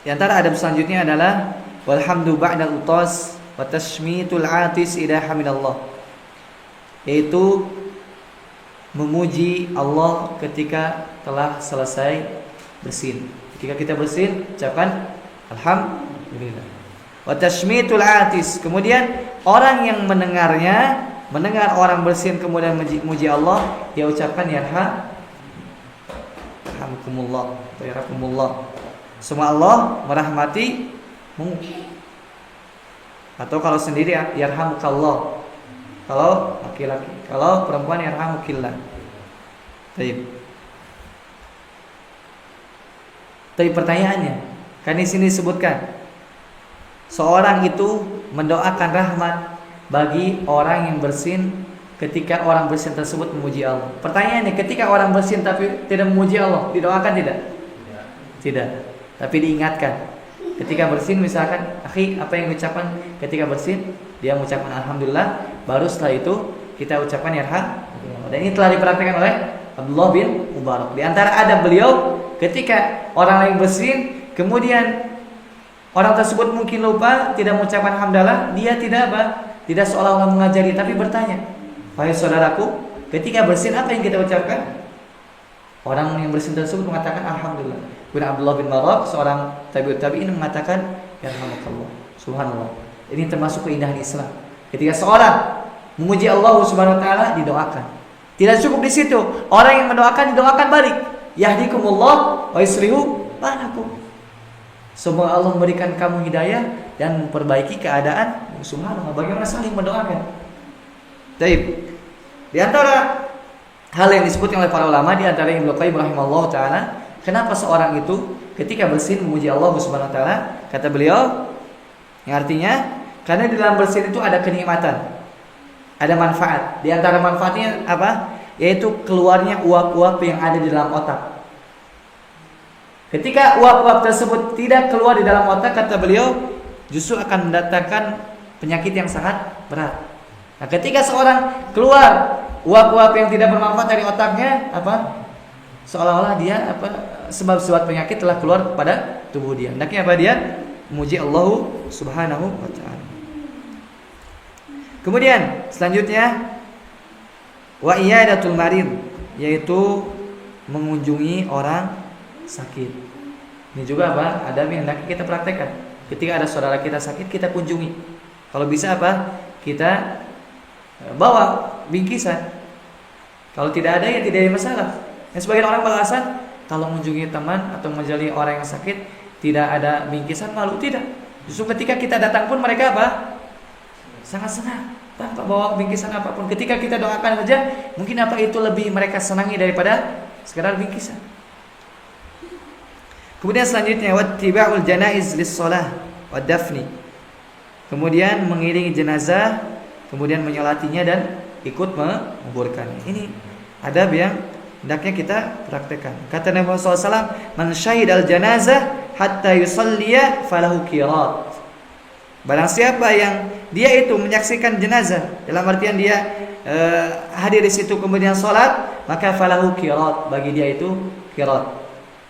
di antara adab selanjutnya adalah walhamdu ba'dal utas wa tashmitul atis ila hamidallah, yaitu memuji Allah ketika telah selesai bersin. Ketika kita bersin, ucapkan alhamdulillah. Wa tashmitul atis. Kemudian orang yang mendengar orang bersin kemudian memuji Allah, dia ucapkan yarhamukumullah atau yarhamukumullah. Semua Allah merahmatimu. Atau kalau sendiri yarhamukallah. Kalau laki-laki, kalau perempuan yarhamukillah. Baik. Tapi pertanyaannya, kan di sini disebutkan seorang itu mendoakan rahmat bagi orang yang bersin ketika orang bersin tersebut memuji Allah. Pertanyaannya, ketika orang bersin tapi tidak memuji Allah, didoakan tidak? Tidak. Tapi diingatkan. Ketika bersin misalkan, akhi, apa yang diucapkan ketika bersin? Dia mengucapkan alhamdulillah, baru setelah itu kita ucapkan yarham. Dan ini telah diperhatikan oleh Abdullah bin Mubarak. Di antara adab beliau, ketika orang lain bersin, kemudian orang tersebut mungkin lupa, tidak mengucapkan alhamdulillah, dia tidak seolah-olah mengajari, tapi bertanya, wahai saudaraku, ketika bersin apa yang kita ucapkan? Orang yang bersin tersebut mengatakan alhamdulillah. Kemudian Abdullah bin Mubarak, seorang tabi'ut tabi'in, mengatakan yarhamukallah. Subhanallah. Ini termasuk keindahan Islam. Ketika seorang memuji Allah Subhanahu wa taala, didoakan. Tidak cukup di situ. Orang yang mendoakan didoakan balik. Yahdikumullah wa yuslihu balakum. Semoga Allah memberikan kamu hidayah dan memperbaiki keadaan. Subhanallah, bagaimana saling mendoakan. Baik. Di antara hal yang disebutkan oleh para ulama, di antara Ibnu Qayyim rahimahullah taala, kenapa seorang itu ketika bersin memuji Allah Subhanahu wa taala, kata beliau, yang artinya karena di dalam bersin itu ada kenikmatan, ada manfaat. Di antara manfaatnya apa? Yaitu keluarnya uap-uap yang ada di dalam otak. Ketika uap-uap tersebut tidak keluar di dalam otak, kata beliau, justru akan mendatangkan penyakit yang sangat berat. Nah, ketika seorang keluar uap-uap yang tidak bermanfaat dari otaknya, apa? Seolah-olah dia sebab-sebab penyakit telah keluar pada tubuh dia. Hendaknya apa dia? Memuji Allah Subhanahu wa taala. Kemudian selanjutnya wa iyadatul marid, yaitu mengunjungi orang sakit. Ini juga apa? Adab yang hendaknya kita praktekkan. Ketika ada saudara kita sakit, kita kunjungi. Kalau bisa apa? Kita bawa bingkisan. Kalau tidak ada, ya tidak ada masalah. Yang sebagian orang beralasan, kalau mengunjungi teman atau menjali orang yang sakit tidak ada bingkisan, malu. Tidak. Justru ketika kita datang pun mereka apa? Sangat senang tanpa bawa bingkisan apapun. Ketika kita doakan saja, mungkin apa itu lebih mereka senangi daripada sekedar bingkisan. Kemudian selanjutnya wattiba'ul janaiz lis-shalah wa dafni. Kemudian mengiringi jenazah, kemudian menyolatinya dan ikut menguburkannya. Ini adab yang hendaknya kita praktekkan. Kata Nabi Muhammad SAW, man syahidal janazah hatta yusalliya falahu qirat. Barang siapa yang dia itu menyaksikan jenazah, dalam artian dia hadir di situ kemudian salat, maka falahu qirat, bagi dia itu qirat.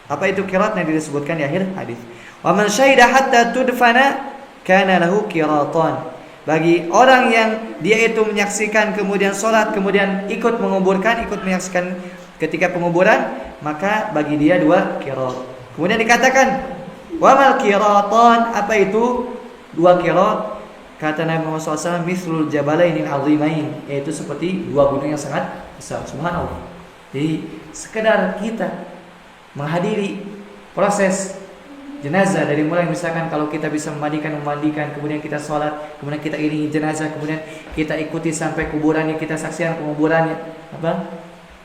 Apa itu qirat yang disebutkan di akhir hadis? Wa man syahida hatta tudfana kana lahu qiratan. Bagi orang yang dia itu menyaksikan kemudian salat, kemudian ikut menguburkan, ikut menyaksikan ketika penguburan, maka bagi dia 2 qirat. Kemudian dikatakan, wa mal qiratan, apa itu 2 qirat? Kata Nabi Muhammad SAW, mithlul jabalainil azimain, yaitu seperti 2 gunung yang sangat besar. Subhanallah. Jadi sekedar kita menghadiri proses jenazah, dari mulai misalkan kalau kita bisa memandikan, kemudian kita sholat, kemudian kita iringi jenazah, kemudian kita ikuti sampai kuburannya, kita saksikan penguburannya, apa?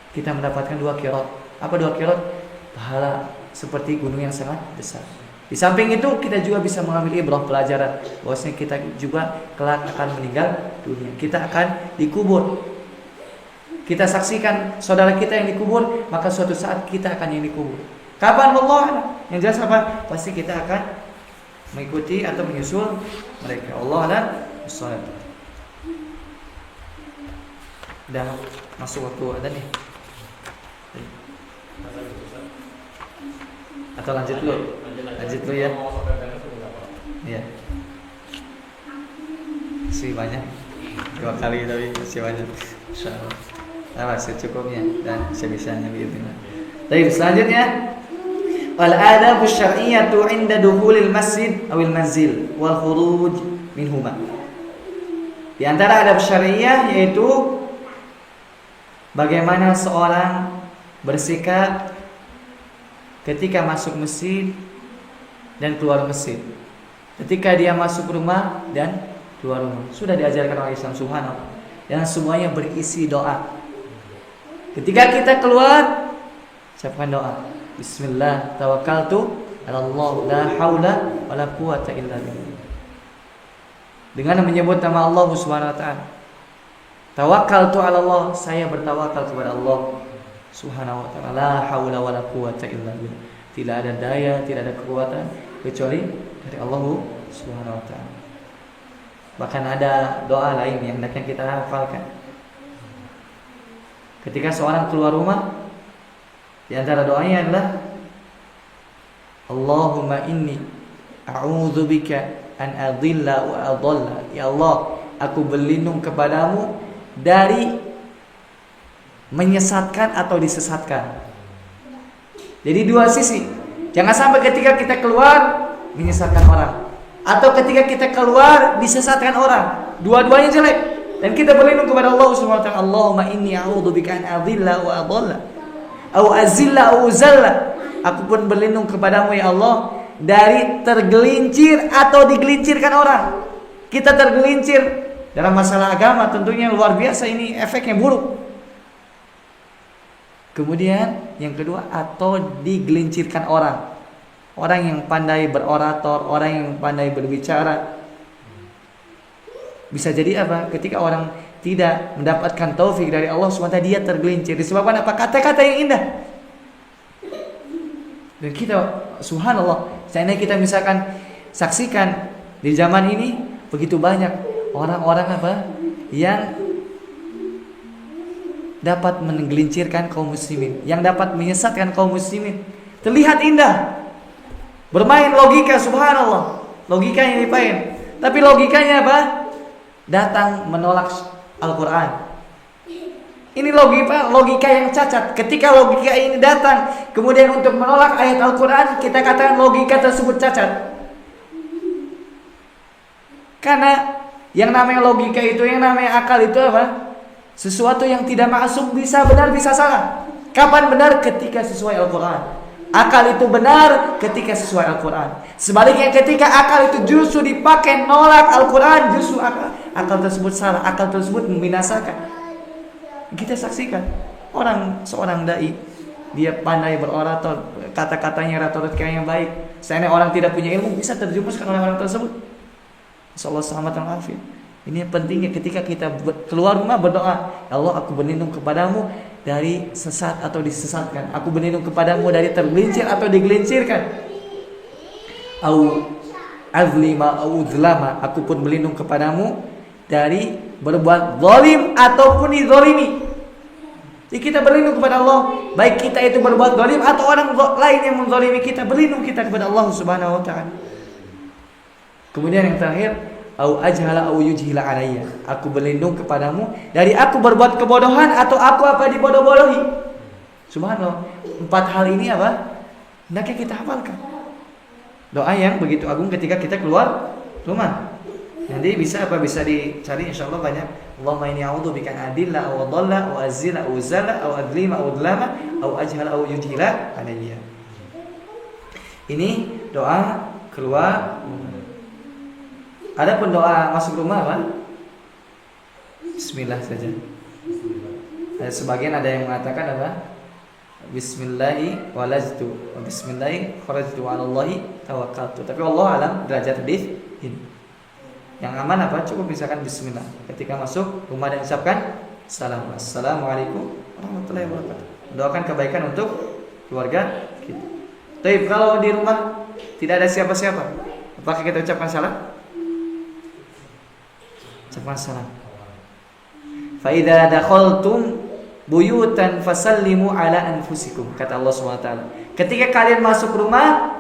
Kita mendapatkan 2 qirat. Apa 2 qirat? Pahala seperti gunung yang sangat besar. Di samping itu kita juga bisa mengambil ibrah, pelajaran bahwasanya kita juga kelak akan meninggal dunia. Kita akan dikubur. Kita saksikan saudara kita yang dikubur, maka suatu saat kita akan yang dikubur. Kapan? Allah. Yang jelas apa? Pasti kita akan mengikuti atau menyusul mereka. Allah a'lam bishawab. Udah masuk waktu ada nih. Atau lanjut dulu? Lanjut dulu ya. Iya. Masih banyak. 2 kali tapi masih banyak. Insyaallah. secukupnya dan sebisanya bismillah. Baik, selanjutnya al-adab asy-syar'iyyatu 'inda dukhulil masjid awil manzil wal khuruj minhuma. Di antara adab syariah yaitu bagaimana seorang bersikap ketika masuk masjid dan keluar masjid. Ketika dia masuk rumah dan keluar rumah. Sudah diajarkan oleh Islam, subhanallah. Dan semuanya berisi doa. Ketika kita keluar, ucapkan doa. Bismillah, tawakkaltu 'ala Allah, la haula wala quwata illa billah. Dengan menyebut nama Allah Subhanahu wa taala. Tawakkaltu 'ala Allah, saya bertawakal kepada Allah Subhanahu wa taala. La haula wala quwata illa billah. Tidak ada daya, tidak ada kekuatan kecuali dari Allah Subhanahu wa taala. Bahkan ada doa lain yang hendaknya kita hafalkan. Ketika seorang keluar rumah, di antara doanya adalah Allahumma inni a'udzubika an adilla wa adalla. Ya Allah, aku berlindung kepadamu dari menyesatkan atau disesatkan. Jadi dua sisi. Jangan sampai ketika kita keluar menyesatkan orang, atau ketika kita keluar disesatkan orang. Dua-duanya jelek. Dan kita berlindung kepada Allah Subhanahu wa taala. Allahumma inni a'udzubika an adilla wa adalla au azilla au uzalla. Aku pun berlindung kepadamu ya Allah dari tergelincir atau digelincirkan orang. Kita tergelincir dalam masalah agama, tentunya luar biasa, ini efeknya buruk. Kemudian yang kedua, atau digelincirkan orang. Orang yang pandai berorator, orang yang pandai berbicara. Bisa jadi apa? Ketika orang tidak mendapatkan taufik dari Allah SWT, dia tergelincir disebabkan apa? Kata-kata yang indah. Dan kita, subhanallah, seandainya kita misalkan saksikan di zaman ini begitu banyak orang-orang apa yang dapat menggelincirkan kaum muslimin, yang dapat menyesatkan kaum muslimin. Terlihat indah, bermain logika, subhanallah, logikanya dipain, tapi logikanya apa? Datang menolak Al-Quran. Ini logika yang cacat. Ketika logika ini datang kemudian untuk menolak ayat Al-Quran, kita katakan logika tersebut cacat. Karena yang namanya logika itu, yang namanya akal itu apa? Sesuatu yang tidak maksum, bisa benar bisa salah. Kapan benar? Ketika sesuai Al-Quran. Akal itu benar ketika sesuai Al-Quran. Sebaliknya ketika akal itu justru dipakai nolak Al-Quran, justru akal tersebut salah, akal tersebut membinasakan. Kita saksikan seorang dai, dia pandai berorator, kata-katanya retorika yang baik. Seandainya orang tidak punya ilmu, bisa terjerumuskan oleh orang tersebut. Insyaallah selamat dan afiat. Ini pentingnya ketika kita keluar rumah berdoa, ya Allah, aku berlindung kepadamu dari sesat atau disesatkan. Aku berlindung kepadamu dari tergelincir atau digelincirkan. Au azlima au uzlama. Aku pun berlindung kepadamu dari berbuat zalim ataupun dizalimi. Jadi kita berlindung kepada Allah, baik kita itu berbuat zalim atau orang lain yang menzalimi kita, berlindung kita kepada Allah Subhanahu wa taala. Kemudian yang terakhir, au ajhala au yujhila alayya. Aku berlindung kepadamu dari aku berbuat kebodohan atau aku apa dibodoh-bodohi. Subhanallah. 4 hal ini apa? Hendaknya kita hafalkan. Doa yang begitu agung ketika kita keluar rumah. Nanti bisa dicari insyaallah banyak. Allahumma inni a'udzubika an adilla aw adalla aw azila aw zala aw adlima aw dlama aw ajhala aw yujhila alayya. Ini doa keluar. Adapun doa masuk rumah apa? Bismillah saja. Sebagian ada yang mengatakan apa? Bismillahi walajtu wa bismillahi kharajtu wa 'alallahi tawakkaltu. Tapi Allah alam derajat hadis ini. Yang aman apa? Cukup misalkan bismillah ketika masuk rumah dan ucapkan salam. Assalamualaikum warahmatullahi wabarakatuh. Doakan kebaikan untuk keluarga kita. Tapi kalau di rumah tidak ada siapa-siapa, apakah kita ucapkan salam? Ucapkan salam. Fa idza dakhaltum buyutan fasallimu ala anfusikum, kata Allah SWT. Ketika kalian masuk rumah,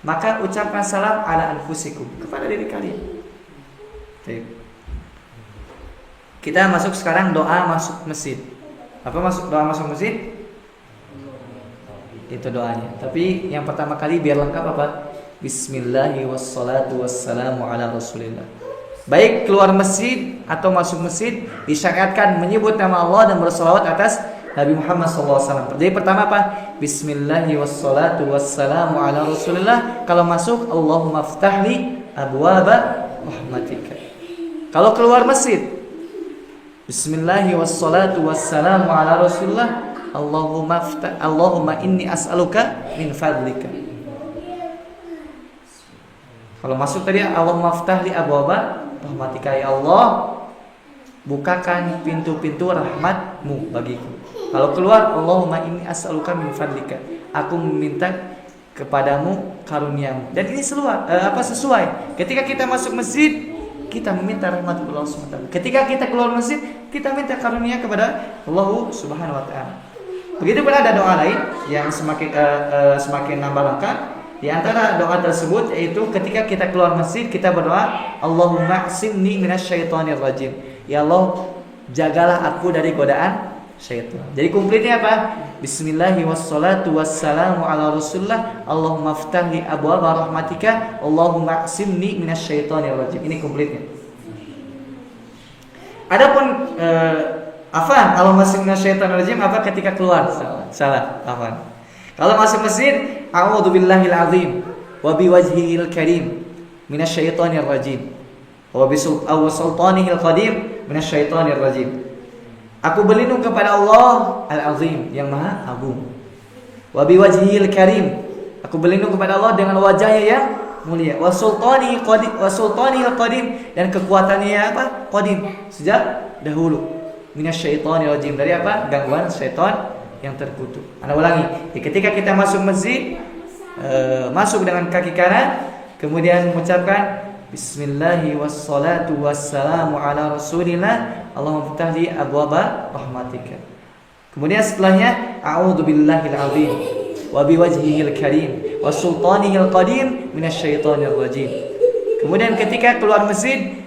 maka ucapkan salam ala anfusikum, kepada diri kalian. Kita masuk sekarang doa masuk masjid. Apa doa masuk masjid? Itu doanya. Tapi yang pertama kali biar lengkap apa? Bismillahi wassalatu wassalamu ala rasulillah. Baik keluar masjid atau masuk masjid disyariatkan menyebut nama Allah dan bersalawat atas Nabi Muhammad SAW. Jadi pertama apa? Bismillahi wassalatu wassalamu ala rasulillah. Kalau masuk, Allahumma aftahli abwaba rahmatika. Kalau keluar masjid, Bismillahi wassalatu wassalamu ala rasulillah. Allahumma inni as'aluka min fadlika. Kalau masuk tadi Allahumma aftahli abwaba rahmatika, ya Allah bukakan pintu-pintu rahmatmu bagiku. Kalau keluar, Allahumma inni as'aluka min fadlika, aku meminta kepadamu karuniamu. Dan ini sesuai. Ketika kita masuk masjid, kita meminta rahmat Allah SWT. Ketika kita keluar masjid, kita minta karunia kepada Allah Subhanahu wa taala. Begitu pula ada doa lain yang semakin nambah lengkap. Di antara doa tersebut yaitu ketika kita keluar masjid, kita berdoa, Allahumma asimni minasyaitonir rajim. Ya Allah, jagalah aku dari godaan syaitan. Jadi komplitnya apa? Bismillahi wassalatu wassalamu ala rasulillah. Allahumma aftahli abwaba rahmatika. Allahumma asimni minasyaitonir rajim. Ini komplitnya. Adapun afan, kalau masih minasyaitonir rajim apa ketika keluar? Salah. Afan. Kalau masuk masjid, a'udzubillahil azim wa biwajhihil karim minasyaitonir rajim wa bisultanihil qadim minasyaitonir rajim. Aku berlindung kepada Allah Al-Azim yang Maha Agung. Wa biwajhihil karim, aku berlindung kepada Allah dengan wajahnya yang mulia. Wa sultanihil qadim, dan kekuatannya apa? Qadim, sejak dahulu. Minasyaitonir rajim, dari apa? Gangguan syaitan yang terkutuk. Anda ulangi. Ketika kita masuk masjid, masuk dengan kaki kanan, kemudian mengucapkan Bismillahi wassalatu wassalamu ala rasulillah. Allahumma ftahli abwaba rahmatika. Kemudian setelahnya a'udzubillahil azim wa biwajhihil karim wa sultanihil qadim minasyaitonir rajim. Kemudian ketika keluar masjid,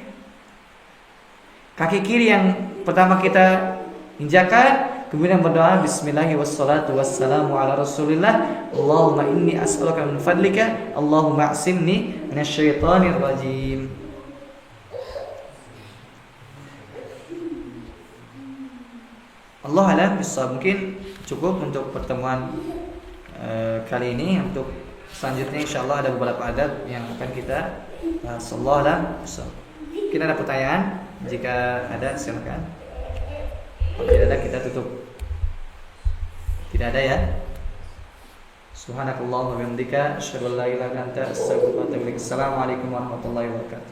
kaki kiri yang pertama kita injakan, kemudian berdoa Bismillahi wassalatu wassalamu ala rasulillah. Allahumma inni as'aluka min fadlika. Allahumma asimni minasyaitonir rajim. Allah alam bisa, mungkin cukup untuk pertemuan kali ini. Untuk selanjutnya insyaallah ada beberapa adab yang akan kita bahas. Allah alam bisa. Mungkin ada pertanyaan, jika ada silakan. Kalau tidak ada kita tutup. Tidak ada ya? Subhanakallahumma wa bihamdika asyhadu an la ilaha illa anta astaghfiruka wa atubu ilaik. Assalamualaikum warahmatullahi wabarakatuh.